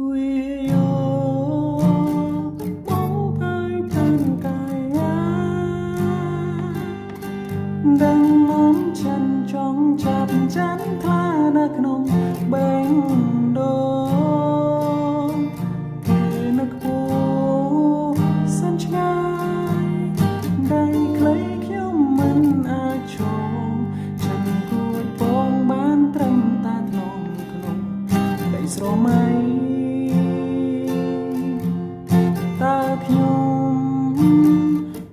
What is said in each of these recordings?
vì yo bóng ai bên cài đang ngón chân trong chặt chắn tha na nông bèn đô kề nực bố sân trái đầy lấy khiếu mình a chồng chân cùi bóng bán trầm ta nông nông đầy sro mây ta nhung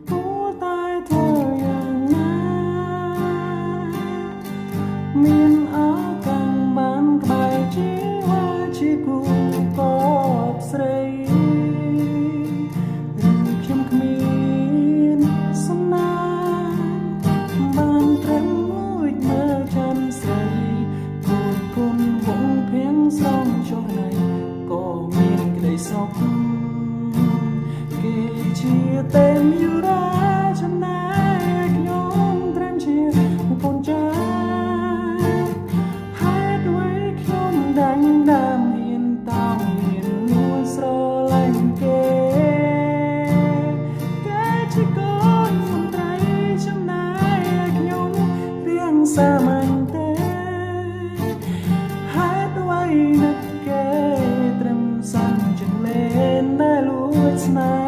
ผู้ตายเธออย่างนั้นមានឱកាសបានក្បែរជីវ៉ាជាគូកបស្រីឬខ្ញុំគ្មានសំណាងបានត្រឹមមួយមើលចាំស្រីគូគុណវងភៀងស្រងចុះណៃក៏មានក្តីសុខគេជាเต็มอยู่រាចំណែកខ្ញុំត្រឹមជាកូនចាហេតុអ្វីខ្ញុំដាច់ដើមហ៊ានតោងហ៊ានលួចស្រឡាញ់គេគេជាកូនមន្ត្រីចំណែកខ្ញុំរៀងសាមញ្ញទេហេតុអ្វីនឹកគេត្រឹមសាំចង្លេនដែលលួចស្នេហ៍